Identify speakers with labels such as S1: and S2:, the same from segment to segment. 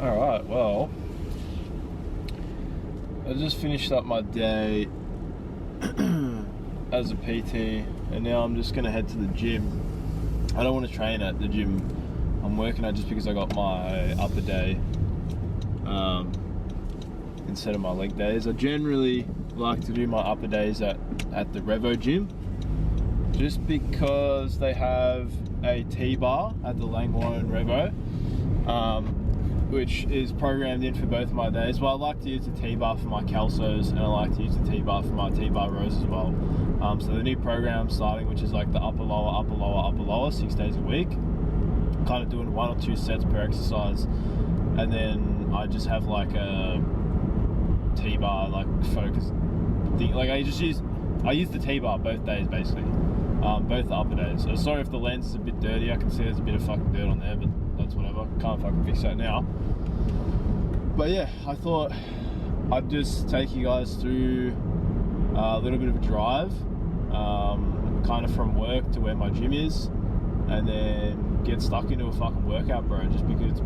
S1: Alright, well, I just finished up my day as a PT, and now I'm just going to head to the gym. I don't want to train at the gym I'm working at just because I got my upper day instead of my leg days. I generally like to do my upper days at the Revo gym, just because they have a T-bar at the Langwarrin Revo, which is programmed in for both my days. Well, I like to use the T-bar for my calsos, and I like to use the T-bar for my T-bar rows as well. So the new program starting, which is like the upper lower 6 days a week, kind of doing 1 or 2 sets per exercise, and then I just have like a T-bar like focus thing. Like I use the T-bar both days basically, both the upper days. So sorry if the lens is a bit dirty. I can see there's a bit of fucking dirt on there, but that's whatever. Can't fucking fix that now. But yeah, I thought I'd just take you guys through a little bit of a drive, kind of from work to where my gym is, and then get stuck into a fucking workout, bro, just because it's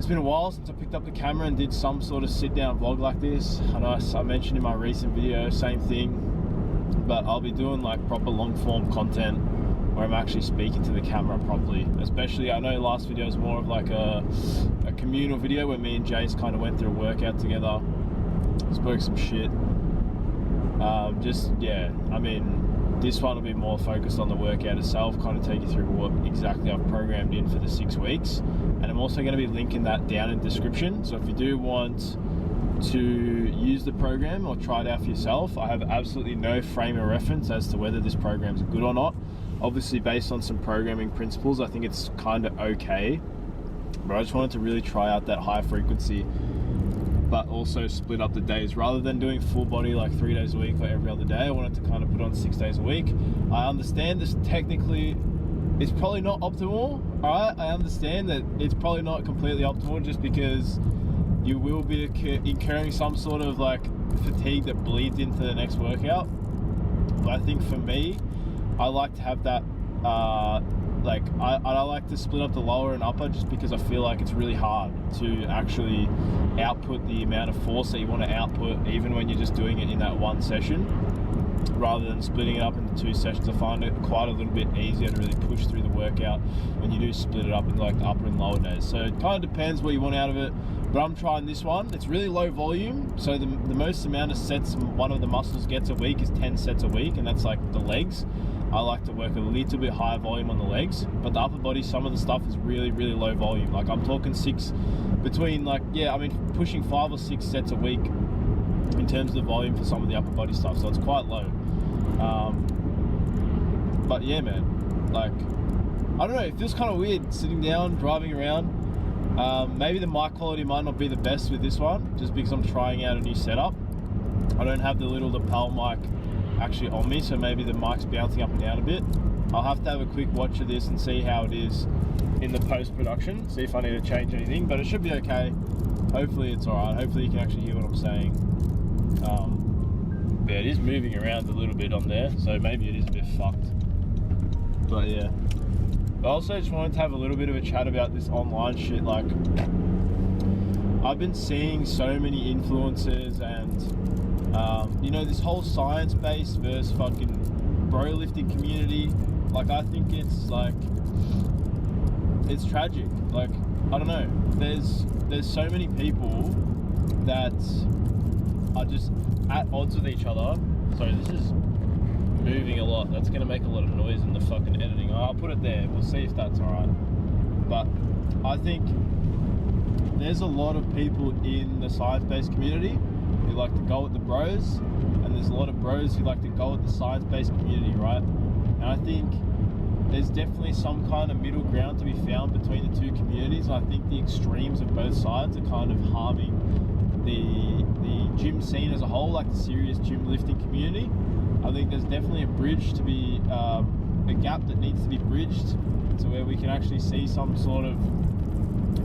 S1: been a while since I picked up the camera and did some sort of sit down vlog like this. I know I mentioned in my recent video, same thing, but I'll be doing like proper long form content where I'm actually speaking to the camera properly. Especially, I know last video was more of like a communal video where me and Jace kind of went through a workout together, spoke some shit. Yeah, I mean, this one will be more focused on the workout itself, kind of take you through what exactly I've programmed in for the 6 weeks. And I'm also going to be linking that down in the description. So if you do want to use the program or try it out for yourself, I have absolutely no frame of reference as to whether this program is good or not. Obviously, based on some programming principles, I think it's kind of okay. But I just wanted to really try out that high frequency, but also split up the days. Rather than doing full body like 3 days a week or every other day, I wanted to kind of put on 6 days a week. I understand this technically is probably not optimal. Alright, I understand that it's probably not completely optimal, just because you will be incurring some sort of like fatigue that bleeds into the next workout. But I think for me, I like to have that I like to split up the lower and upper, just because I feel like it's really hard to actually output the amount of force that you want to output, even when you're just doing it in that one session, rather than splitting it up into 2 sessions. I find it quite a little bit easier to really push through the workout when you do split it up into like the upper and lower days. So it kind of depends what you want out of it, but I'm trying this one. It's really low volume, so the most amount of sets one of the muscles gets a week is 10 sets a week, and that's like the legs. I like to work a little bit higher volume on the legs, but the upper body, some of the stuff is really, really low volume. Like I'm talking pushing 5 or 6 sets a week in terms of the volume for some of the upper body stuff, so it's quite low. But yeah, man, like, I don't know, it feels kind of weird sitting down, driving around. Maybe the mic quality might not be the best with this one, just because I'm trying out a new setup. I don't have the little lapel mic actually on me, so maybe the mic's bouncing up and down a bit. I'll have to have a quick watch of this and see how it is in the post-production, see if I need to change anything, but it should be okay. Hopefully it's alright, hopefully you can actually hear what I'm saying. Yeah, it is moving around a little bit on there, so maybe it is a bit fucked. But yeah. I also just wanted to have a little bit of a chat about this online shit. Like, I've been seeing so many influencers and you know, this whole science-based versus fucking bro lifting community. Like, I think it's like, it's tragic. Like, I don't know, there's so many people that are just at odds with each other. Sorry, this is moving a lot. That's going to make a lot of noise in the fucking editing. I'll put it there, we'll see if that's alright. But I think there's a lot of people in the science-based community who like to go with the bros, and there's a lot of bros who like to go with the science-based community, right? And I think there's definitely some kind of middle ground to be found between the two communities. I think the extremes of both sides are kind of harming the gym scene as a whole, like the serious gym lifting community. I think there's definitely a bridge to be, a gap that needs to be bridged to where we can actually see some sort of,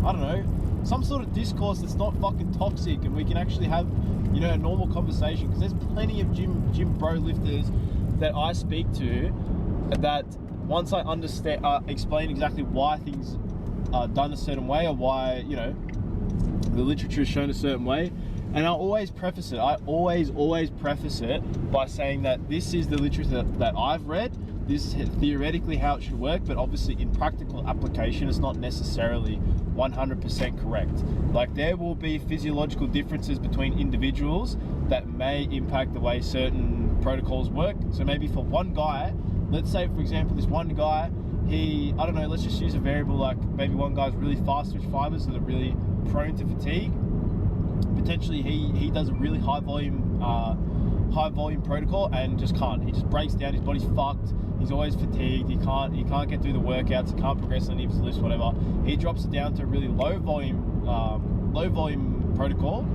S1: I don't know, some sort of discourse that's not fucking toxic, and we can actually have, you know, a normal conversation. Because there's plenty of gym bro lifters that I speak to that once I understand, explain exactly why things are done a certain way, or why, you know, the literature is shown a certain way. And I always preface it. I always preface it by saying that this is the literature that I've read. This is theoretically how it should work, but obviously in practical application, it's not necessarily 100% correct. Like, there will be physiological differences between individuals that may impact the way certain protocols work. So maybe for one guy, let's say for example, this one guy, I don't know, let's just use a variable like maybe one guy's really fast twitch fibers that are really prone to fatigue. Potentially he does a really high volume protocol and just can't. He just breaks down. His body's fucked. He's always fatigued. He can't get through the workouts. He can't progress on his lifts, whatever. He drops it down to a really low volume protocol,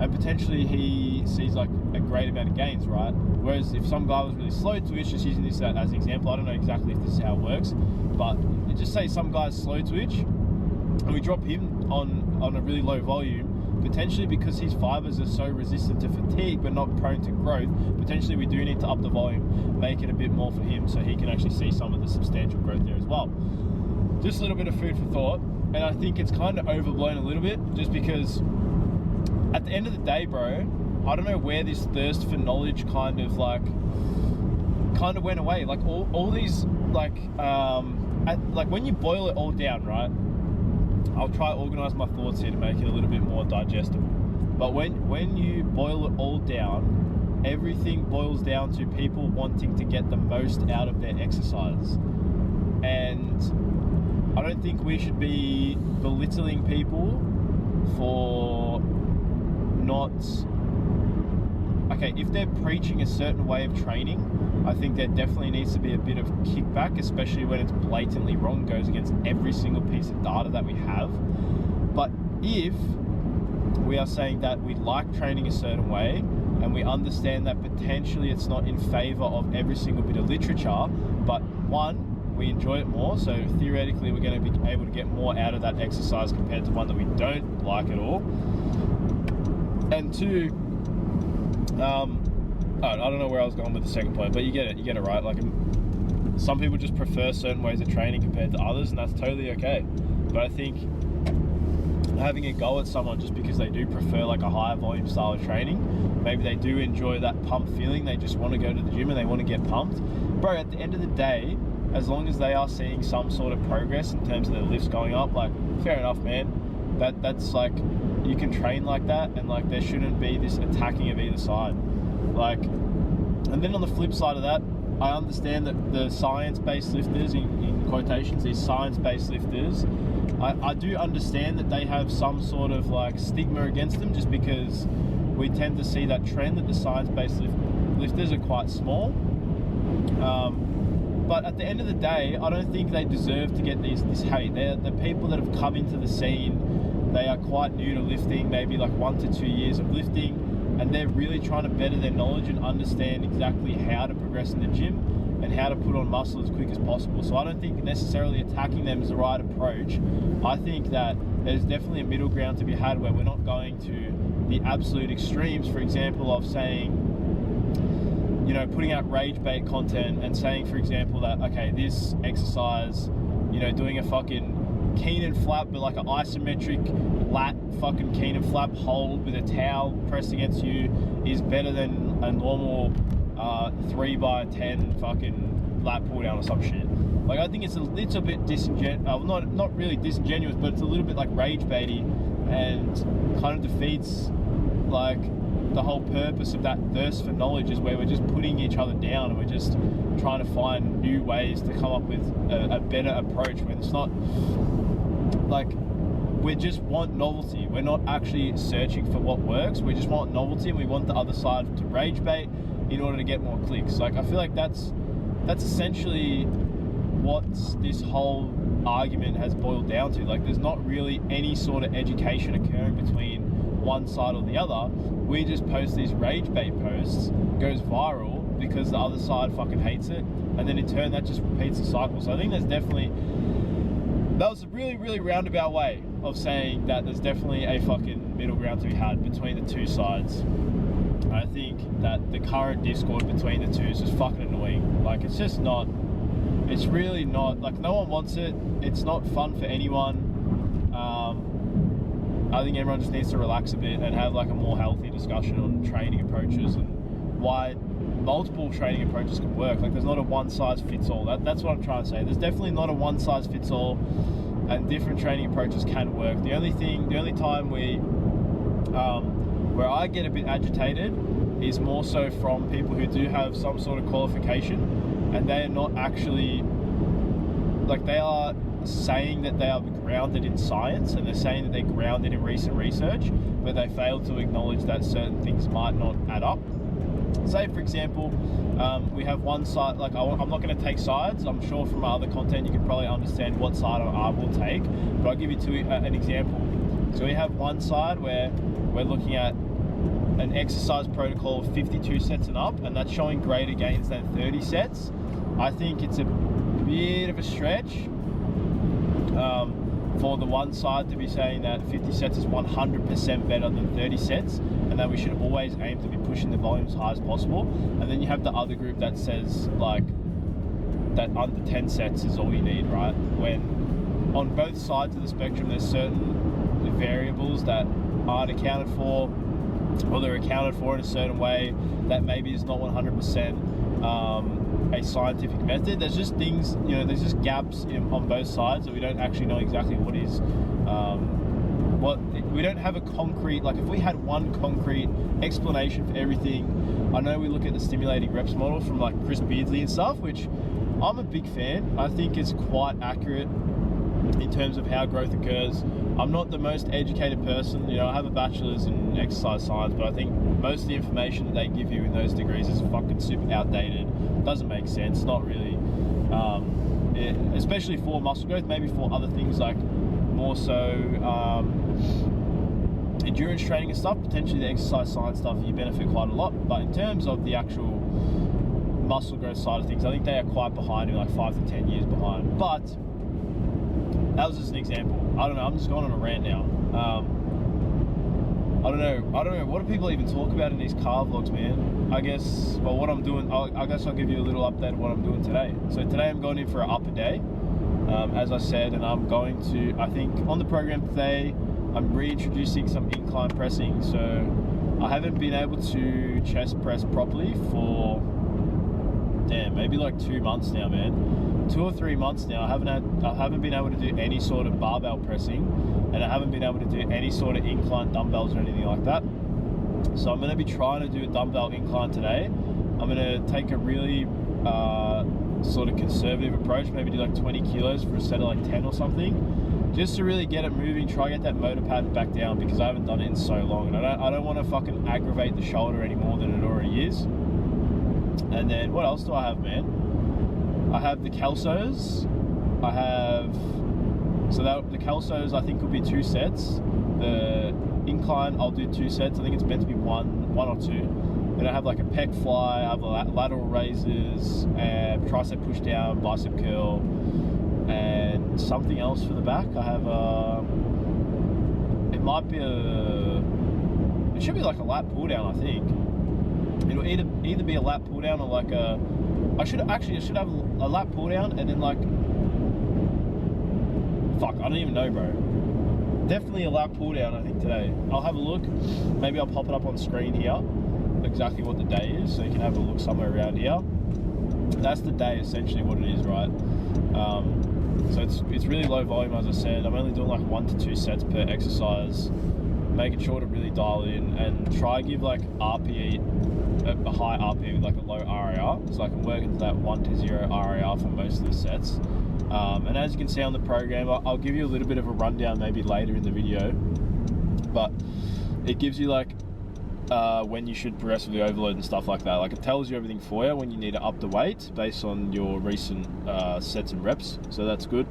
S1: and potentially he sees like a great amount of gains, right? Whereas if some guy was really slow twitch, just using this as an example, I don't know exactly if this is how it works, but just say some guy's slow twitch, and we drop him on a really low volume. Potentially, because his fibers are so resistant to fatigue but not prone to growth, potentially we do need to up the volume, make it a bit more for him so he can actually see some of the substantial growth there as well. Just a little bit of food for thought, and I think it's kind of overblown a little bit, just because at the end of the day, bro, I don't know where this thirst for knowledge kind of went away. Like all these like when you boil it all down, right? I'll try to organize my thoughts here to make it a little bit more digestible. But when you boil it all down, everything boils down to people wanting to get the most out of their exercise. And I don't think we should be belittling people for not... Okay, if they're preaching a certain way of training, I think there definitely needs to be a bit of kickback, especially when it's blatantly wrong, goes against every single piece of data that we have. But if we are saying that we like training a certain way, and we understand that potentially it's not in favor of every single bit of literature, but one, we enjoy it more, so theoretically we're going to be able to get more out of that exercise compared to one that we don't like at all. And two, I don't know where I was going with the second point, but you get it right. Like, some people just prefer certain ways of training compared to others, and that's totally okay. But I think having a go at someone just because they do prefer like a higher volume style of training, maybe they do enjoy that pump feeling, they just want to go to the gym and they want to get pumped, bro, at the end of the day, as long as they are seeing some sort of progress in terms of their lifts going up, like, fair enough, man. That's like, you can train like that, and like there shouldn't be this attacking of either side. Like, and then on the flip side of that, I understand that the science-based lifters, in quotations, these science-based lifters, I do understand that they have some sort of like stigma against them, just because we tend to see that trend that the science-based lifters are quite small. But at the end of the day, I don't think they deserve to get this hate. They're the people that have come into the scene. They are quite new to lifting, maybe like 1 to 2 years of lifting, and they're really trying to better their knowledge and understand exactly how to progress in the gym and how to put on muscle as quick as possible. So I don't think necessarily attacking them is the right approach. I think that there's definitely a middle ground to be had where we're not going to the absolute extremes, for example, of saying, you know, putting out rage bait content and saying, for example, that, okay, this exercise, you know, doing a fucking keen and flap, but like an isometric lat fucking keen and flap hold with a towel pressed against you is better than a normal 3x10 fucking lat pull down or some shit. Like, I think it's a little bit disingenuous, not really disingenuous, but it's a little bit like rage baity, and kind of defeats like the whole purpose of that thirst for knowledge, is where we're just putting each other down and we're just trying to find new ways to come up with a better approach, when it's not like we just want novelty. We're not actually searching for what works. We just want novelty, and we want the other side to rage bait in order to get more clicks. Like, I feel like that's essentially what this whole argument has boiled down to. Like, there's not really any sort of education occurring between one side or the other. We just post these rage bait posts, goes viral because the other side fucking hates it, and then in turn that just repeats the cycle. So I think that was a really, really roundabout way of saying that there's definitely a fucking middle ground to be had between the two sides. I think that the current discord between the two is just fucking annoying. Like, it's really not, like, no one wants it. It's not fun for anyone. I think everyone just needs to relax a bit and have like a more healthy discussion on training approaches and why multiple training approaches can work. Like there's not a one size fits all. That's what I'm trying to say. There's definitely not a one size fits all, and different training approaches can work. The only time where I get a bit agitated is more so from people who do have some sort of qualification and they are not actually, like, they are saying that they are grounded in science and they're saying that they're grounded in recent research, but they fail to acknowledge that certain things might not add up. Say, for example, we have one side, like I'm not going to take sides. I'm sure from my other content you can probably understand what side I will take, but I'll give you an example. So we have one side where we're looking at an exercise protocol of 52 sets and up, and that's showing greater gains than 30 sets. I think it's a bit of a stretch for the one side to be saying that 50 sets is 100% better than 30 sets, and that we should always aim to be pushing the volume as high as possible. And then you have the other group that says like that under 10 sets is all you need, right? When on both sides of the spectrum there's certain variables that aren't accounted for, or they're accounted for in a certain way that maybe is not 100% a scientific method. There's just things, there's just gaps on both sides that we don't actually know exactly what is, we don't have a concrete, like if we had one concrete explanation for everything. I know we look at the stimulating reps model from like Chris Beardsley and stuff, which I'm a big fan. I think it's quite accurate in terms of how growth occurs. I'm not the most educated person, I have a bachelor's in exercise science, but I think most of the information that they give you in those degrees is fucking super outdated. Doesn't make sense, not really. Especially for muscle growth, maybe for other things like more so endurance training and stuff, potentially the exercise science stuff, you benefit quite a lot. But in terms of the actual muscle growth side of things, I think they are quite behind, like 5 to 10 years behind. But that was just an example. I don't know, I'm just going on a rant now. I don't know, what do people even talk about in these car vlogs, man? I guess, well, what I'm doing, I guess I'll give you a little update of what I'm doing today. So today I'm going in for an upper day, as I said, and I'm going to, I think on the program today, I'm reintroducing some incline pressing. So I haven't been able to chest press properly for, maybe like 2 months now, man. 2 or 3 months now. I haven't been able to do any sort of barbell pressing, and I haven't been able to do any sort of incline dumbbells or anything like that. So I'm going to be trying to do a dumbbell incline today. I'm going to take a really sort of conservative approach, maybe do like 20 kilos for a set of like 10 or something, just to really get it moving, try to get that motor pattern back down, because I haven't done it in so long, and I don't want to fucking aggravate the shoulder any more than it already is. And then what else do I have, man? I have the calsos. The calsos I think will be 2 sets. The incline I'll do 2 sets. I think it's meant to be one or two. Then I have like a pec fly, I have lateral raises, and tricep push down, bicep curl, and something else for the back. I have it should be like a lat pull down, I think. It'll either be a lat pull down or like I should have a lat pull down and then like, fuck, I don't even know, bro. Definitely a lat pull down, I think, today. I'll have a look. Maybe I'll pop it up on screen here, exactly what the day is, so you can have a look somewhere around here. That's the day, essentially what it is, right? So it's really low volume, as I said. I'm only doing like 1 to 2 sets per exercise, making sure to really dial in and try give like RPE, a high RPE with like a low RAR, so I can work into that 1 to 0 RAR for most of the sets. And as you can see on the program, I'll give you a little bit of a rundown maybe later in the video, but it gives you like when you should progressively overload and stuff like that. Like it tells you everything for you when you need to up the weight based on your recent sets and reps, so that's good.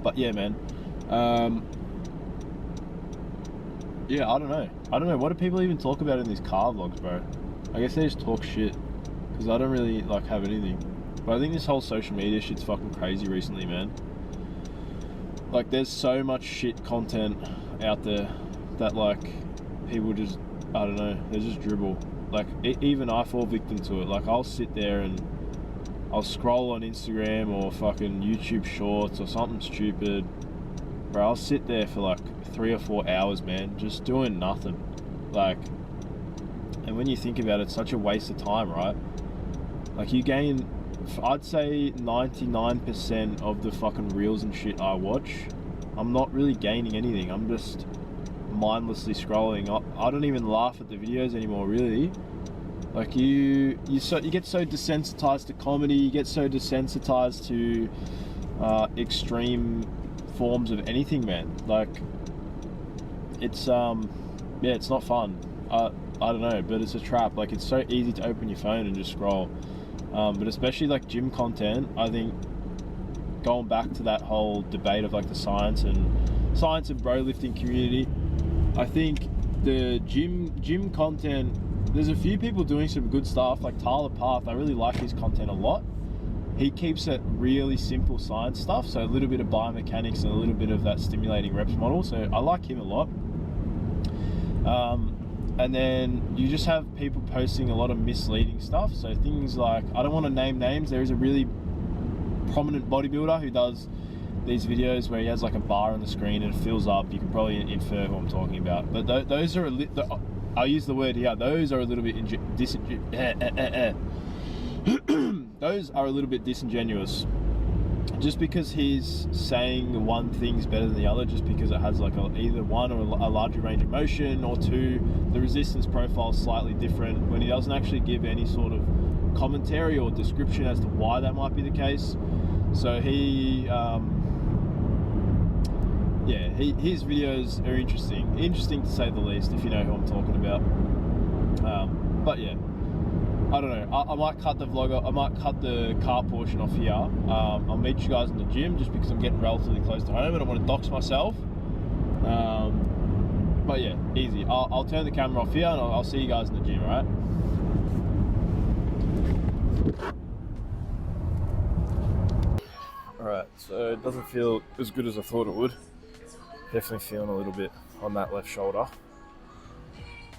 S1: But yeah, man, yeah, I don't know, what do people even talk about in these car vlogs, bro? I guess they just talk shit, because I don't really like have anything. But I think this whole social media shit's fucking crazy recently, man. Like there's so much shit content out there that like people just, I don't know, they just dribble. Like even I fall victim to it. Like I'll sit there and I'll scroll on Instagram or fucking YouTube shorts or something stupid, bro, I'll sit there for like 3 or 4 hours, man, just doing nothing. Like, and when you think about it, it's such a waste of time, right? Like, you gain, I'd say 99% of the fucking reels and shit I watch, I'm not really gaining anything. I'm just mindlessly scrolling. I don't even laugh at the videos anymore, really. Like, you get so desensitized to comedy, you get so desensitized to extreme forms of anything, man. Like, it's yeah, it's not fun. I don't know, but it's a trap. Like, it's so easy to open your phone and just scroll. But especially like gym content, I think, going back to that whole debate of like the science and bro lifting community, I think the gym content, there's a few people doing some good stuff, like Tyler Path. I really like his content a lot. He keeps it really simple science stuff, so a little bit of biomechanics and a little bit of that stimulating reps model, so I like him a lot. And then you just have people posting a lot of misleading stuff, so things like, I don't want to name names, there is a really prominent bodybuilder who does these videos where he has like a bar on the screen and it fills up. You can probably infer who I'm talking about, but those are I'll use the word here, those are a little bit those are a little bit disingenuous. Just because he's saying one thing's better than the other, just because it has like either one or a larger range of motion, or two, the resistance profile is slightly different, when he doesn't actually give any sort of commentary or description as to why that might be the case. So his videos are interesting to say the least, if you know who I'm talking about. But yeah, I don't know. I might cut the vlog. I might cut the car portion off here. I'll meet you guys in the gym, just because I'm getting relatively close to home and I want to dox myself. But yeah, easy. I'll turn the camera off here and I'll see you guys in the gym. All right. Alright, so it doesn't feel as good as I thought it would. Definitely feeling a little bit on that left shoulder.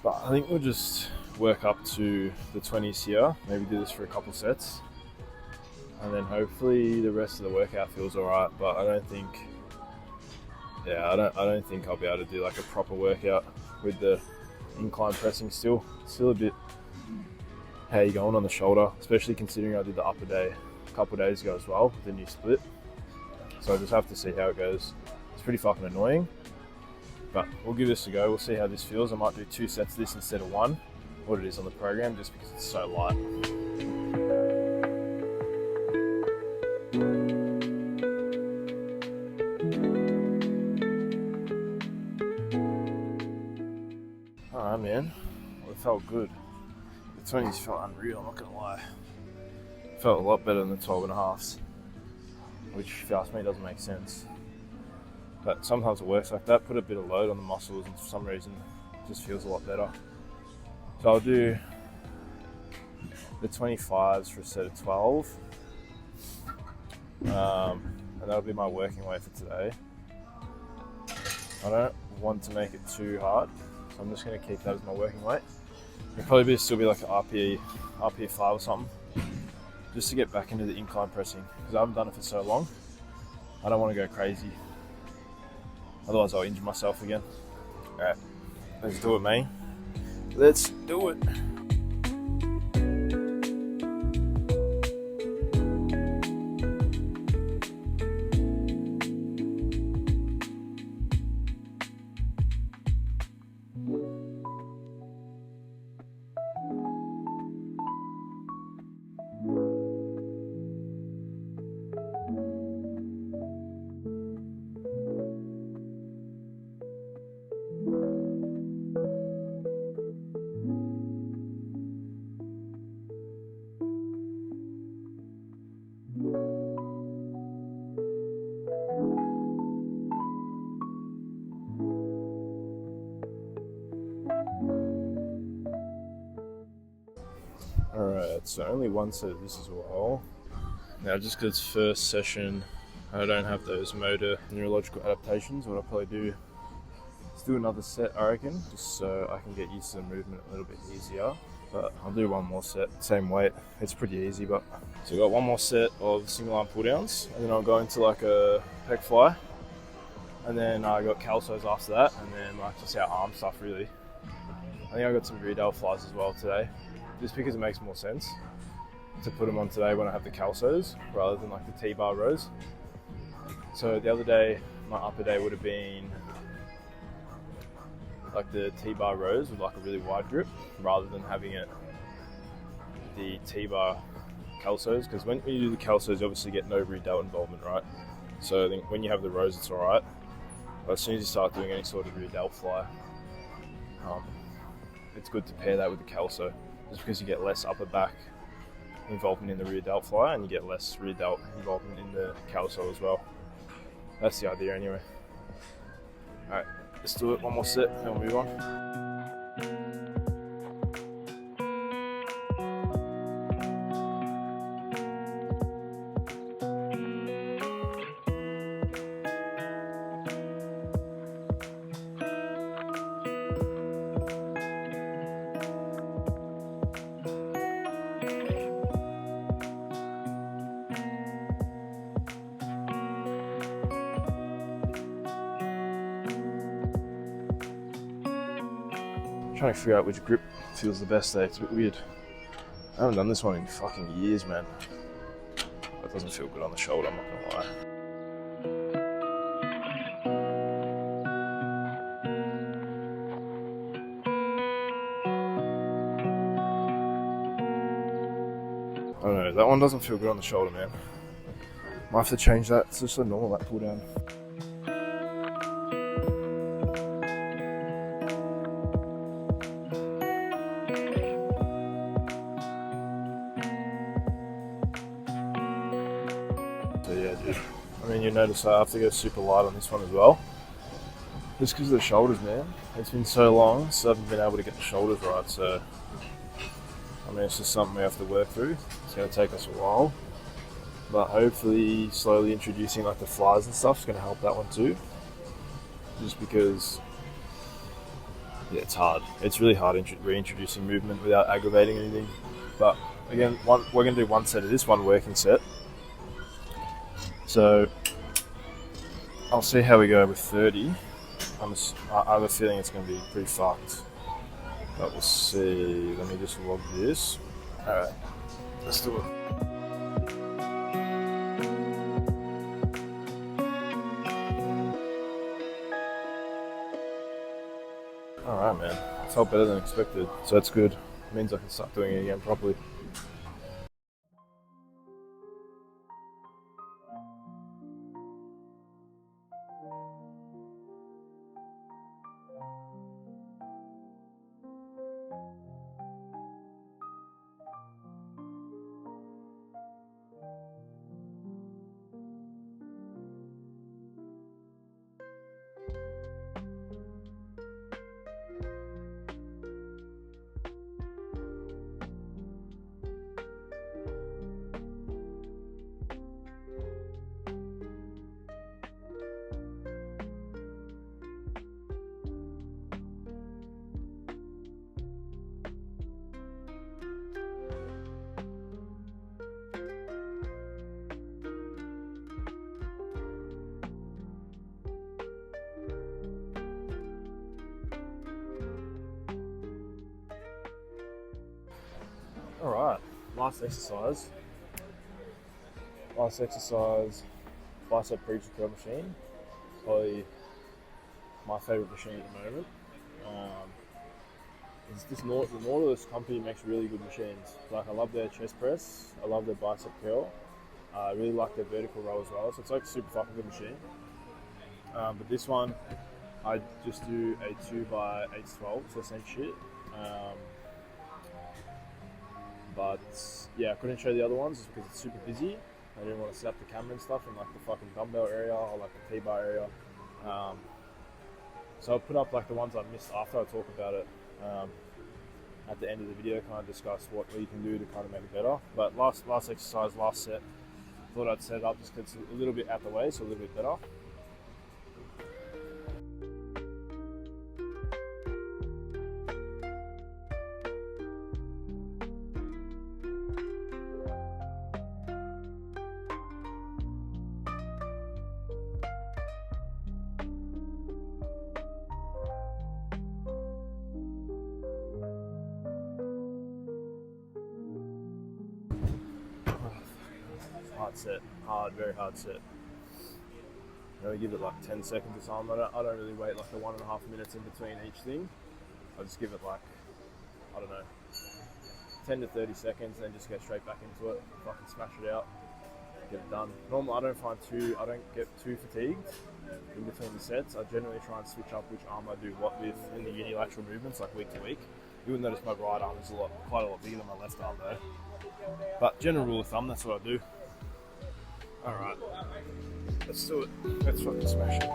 S1: But I think we'll just work up to the 20s here. Maybe do this for a couple sets. And then hopefully the rest of the workout feels alright. But I don't think I'll be able to do like a proper workout with the incline pressing still. It's still a bit heavy going on the shoulder, especially considering I did the upper day a couple of days ago as well, the new split. So I just have to see how it goes. It's pretty fucking annoying, but we'll give this a go. We'll see how this feels. I might do 2 sets of this instead of 1, what it is on the program, just because it's so light. Alright, man. Well, it felt good. The 20s felt unreal, I'm not gonna lie. It felt a lot better than the 12.5s, which if you ask me doesn't make sense. But sometimes it works like that. Put a bit of load on the muscles and for some reason it just feels a lot better. So I'll do the 25s for a set of 12. And that'll be my working weight for today. I don't want to make it too hard, so I'm just going to keep that as my working weight. It'll probably still be like an RPE 5 or something, just to get back into the incline pressing, because I haven't done it for so long. I don't want to go crazy, otherwise I'll injure myself again. Alright, let's do it, man. Let's do it. Alright, so only 1 set of this as well. Now, just because it's first session, I don't have those motor neurological adaptations. What I'll probably do is do another set, I reckon, just so I can get used to the movement a little bit easier. But I'll do 1 more set, same weight. It's pretty easy, but so we've got 1 more set of single arm pull downs, and then I'll go into like a pec fly. And then I got calsos after that, and then like just our arm stuff really. I think I got some rear delt flies as well today, just because it makes more sense to put them on today when I have the calsos rather than like the T-bar rows. So the other day, my upper day would have been like the T-bar rows with like a really wide grip rather than having it the T-bar calsos, because when you do the calsos you obviously get no rear delt involvement, right? So I think when you have the rows it's alright, but as soon as you start doing any sort of rear delt fly, it's good to pair that with the calso, just because you get less upper back involvement in the rear delt fly and you get less rear delt involvement in the calso as well. That's the idea anyway. Alright, let's do it, one more set and we'll move on. Trying to figure out which grip feels the best there. It's a bit weird. I haven't done this one in fucking years, man. That doesn't feel good on the shoulder, I'm not gonna lie. I don't know, that one doesn't feel good on the shoulder, man. Might have to change that. It's just a normal that pull down. So yeah, dude. I mean, you notice I have to go super light on this one as well. Just because of the shoulders, man. It's been so long since I haven't been able to get the shoulders right, so I mean, it's just something we have to work through. It's going to take us a while, but hopefully slowly introducing like the flies and stuff is going to help that one too. Just because, yeah, it's hard. It's really hard reintroducing movement without aggravating anything. But again, we're going to do one set of this, one working set. So I'll see how we go with 30. I have a feeling it's going to be pretty fucked. But we'll see. Let me just log this. Alright, let's do it. Alright, man. It felt better than expected, so that's good. It means I can start doing it again properly. Alright, last exercise, bicep preacher curl machine. Probably my favourite machine at the moment. The Nautilus company makes really good machines. Like, I love their chest press, I love their bicep curl, I really like their vertical row as well, so it's like a super fucking good machine. But this one, I just do a 2x8/12, so same shit. But yeah, I couldn't show the other ones just because it's super busy. I didn't want to set up the camera and stuff in like the fucking dumbbell area or like the T-bar area. So I'll put up like the ones I missed after I talk about it at the end of the video, kind of discuss what you can do to kind of make it better. But last exercise, last set, thought I'd set it up just because it's a little bit out the way, so a little bit better. hard set, very hard set. I only give it like 10 seconds or something. I don't really wait like the 1.5 minutes in between each thing. I just give it like, I don't know, 10 to 30 seconds, and then just go straight back into it. Fucking smash it out, get it done. Normally I don't get too fatigued in between the sets. I generally try and switch up which arm I do what with in the unilateral movements, like week to week. You would notice my right arm is quite a lot bigger than my left arm though. But general rule of thumb, that's what I do. Alright, let's do it. Let's fucking smash it.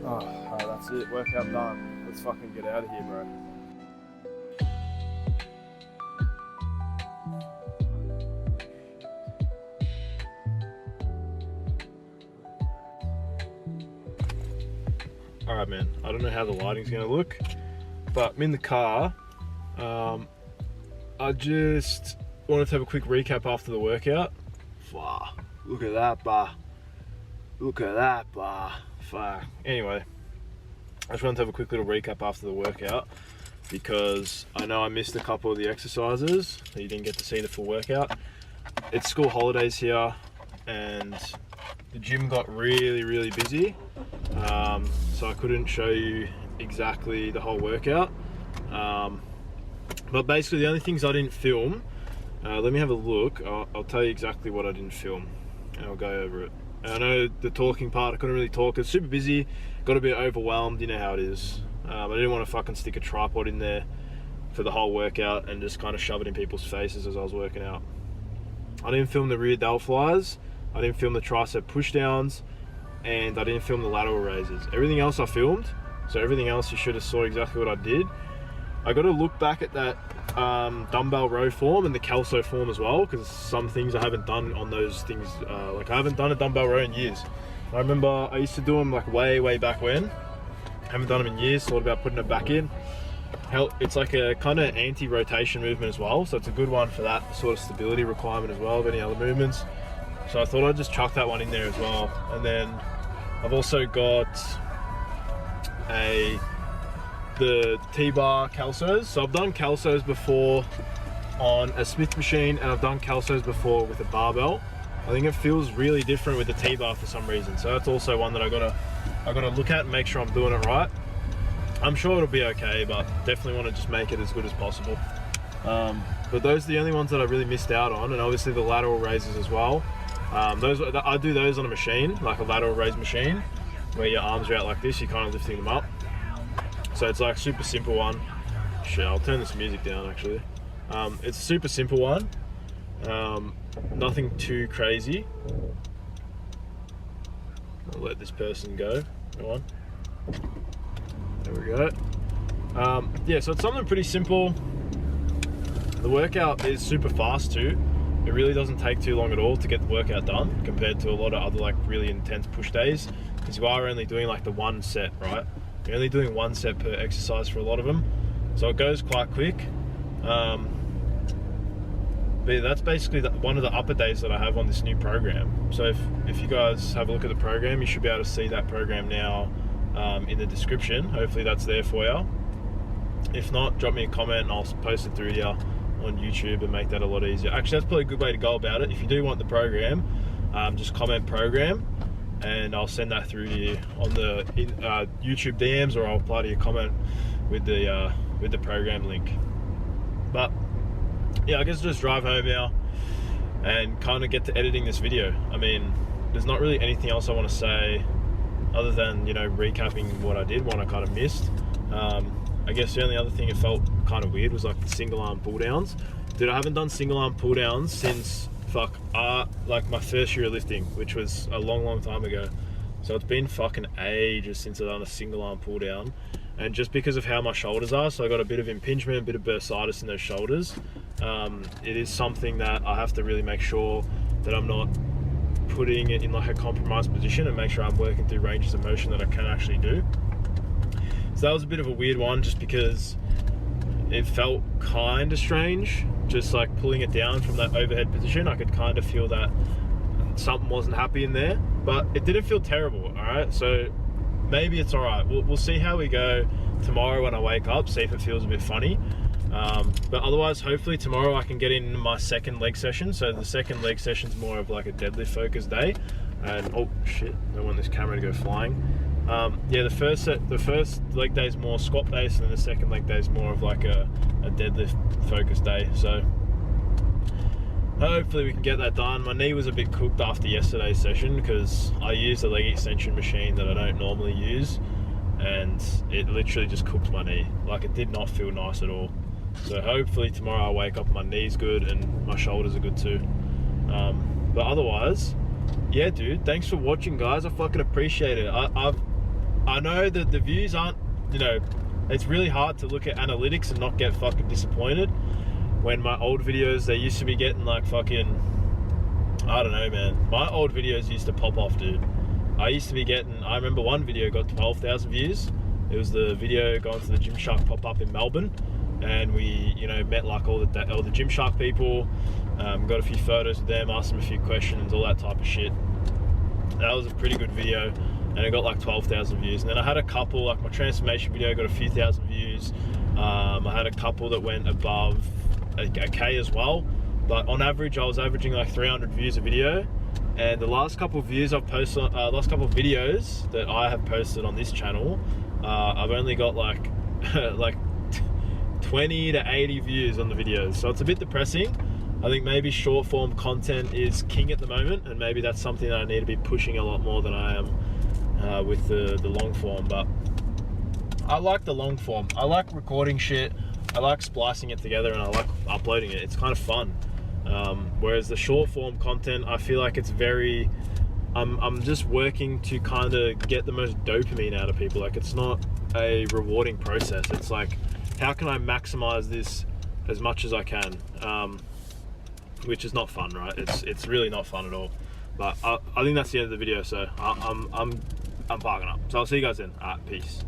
S1: Alright, that's it. Workout done. Let's fucking get out of here, bro. Alright, man. I don't know how the lighting's gonna look, but I'm in the car. I just wanted to have a quick recap after the workout. Wow, look at that bar. Look at that bar. Fuck. Anyway, I just wanted to have a quick little recap after the workout because I know I missed a couple of the exercises that you didn't get to see the full workout. It's school holidays here and the gym got really busy, so I couldn't show you exactly the whole workout. But basically the only things I didn't film, let me have a look. I'll tell you exactly what I didn't film and I'll go over it. I know the talking part, I couldn't really talk. It's super busy, got a bit overwhelmed, you know how it is. I didn't want to fucking stick a tripod in there for the whole workout and just kind of shove it in people's faces as I was working out. I didn't film the rear delt flies, I didn't film the tricep push downs, and I didn't film the lateral raises. Everything else I filmed, so everything else you should have saw exactly what I did. I got to look back at that dumbbell row form and the calso form as well, because some things I haven't done on those things. Like I haven't done a dumbbell row in years. I remember I used to do them like way back when. Haven't done them in years, thought about putting it back in. It's like a kind of anti-rotation movement as well, so it's a good one for that sort of stability requirement as well of any other movements. So I thought I'd just chuck that one in there as well. And then I've also got the T-bar calsos. So I've done calsos before on a Smith machine and I've done calsos before with a barbell. I think it feels really different with the T-bar for some reason. So that's also one that I gotta look at and make sure I'm doing it right. I'm sure it'll be okay, but definitely want to just make it as good as possible. But those are the only ones that I really missed out on, and obviously the lateral raises as well. I do those on a machine, like a lateral raise machine, where your arms are out like this, you're kind of lifting them up. So it's like super simple one. Shit, I'll turn this music down actually. It's a super simple one. Nothing too crazy. I'll let this person go. Go on. There we go. Yeah, so it's something pretty simple. The workout is super fast too. It really doesn't take too long at all to get the workout done compared to a lot of other like really intense push days, because you are only doing like the one set, right? You're only doing one set per exercise for a lot of them, so it goes quite quick. But that's basically one of the upper days that I have on this new program. So if you guys have a look at the program, you should be able to see that program now in the description. Hopefully that's there for you. If not, drop me a comment and I'll post it through to you on YouTube and make that a lot easier. Actually, that's probably a good way to go about it. If you do want the program, just comment program and I'll send that through to you on the YouTube DMs, or I'll apply to your comment with the program link. But yeah, I guess just drive home now and kind of get to editing this video. I mean, there's not really anything else I want to say other than, you know, recapping what I did, what I kind of missed. I guess the only other thing it felt kind of weird was like the single arm pull downs. Dude, I haven't done single arm pull downs since like my first year of lifting, which was a long time ago. So it's been fucking ages since I've done a single arm pull down. And just because of how my shoulders are, so I got a bit of impingement, a bit of bursitis in those shoulders. It is something that I have to really make sure that I'm not putting it in like a compromised position and make sure I'm working through ranges of motion that I can actually do. So that was a bit of a weird one, just because it felt kind of strange, just like pulling it down from that overhead position. I could kind of feel that something wasn't happy in there, but it didn't feel terrible. All right, so maybe it's all right. We'll see how we go tomorrow when I wake up, see if it feels a bit funny. But otherwise, hopefully tomorrow I can get in my second leg session. So the second leg session is more of like a deadlift focused day. And oh shit, I don't want this camera to go flying. Yeah, the first leg day is more squat based, and then the second leg day is more of like a deadlift focused day. So hopefully we can get that done. My knee was a bit cooked after yesterday's session because I used a leg extension machine that I don't normally use, and it literally just cooked my knee. Like, it did not feel nice at all. So hopefully tomorrow I wake up, my knee's good and my shoulders are good too. But otherwise, yeah, dude, thanks for watching, guys. I fucking appreciate it. I know that the views aren't, you know, it's really hard to look at analytics and not get fucking disappointed when my old videos, they used to be getting like fucking, I don't know, man. My old videos used to pop off, dude. I used to be getting, I remember one video got 12,000 views. It was the video going to the Gymshark pop-up in Melbourne, and we, you know, met like all the Gymshark people, got a few photos with them, asked them a few questions, all that type of shit. That was a pretty good video, and it got like 12,000 views. And then I had a couple, like my transformation video got a few thousand views. I had a couple that went above a K as well, but on average I was averaging like 300 views a video. And the last couple of views I've posted, last couple of videos that I have posted on this channel, I've only got like like 20 to 80 views on the videos. So it's a bit depressing. I think maybe short form content is king at the moment, and maybe that's something that I need to be pushing a lot more than I am with the long form. But I like the long form. I like recording shit, I like splicing it together, and I like uploading it. It's kind of fun. Whereas the short form content, I feel like it's very, I'm just working to kind of get the most dopamine out of people. Like, it's not a rewarding process. It's like, how can I maximize this as much as I can? Which is not fun, right? It's really not fun at all. But I think that's the end of the video. So I'm parking up. So I'll see you guys then. Peace.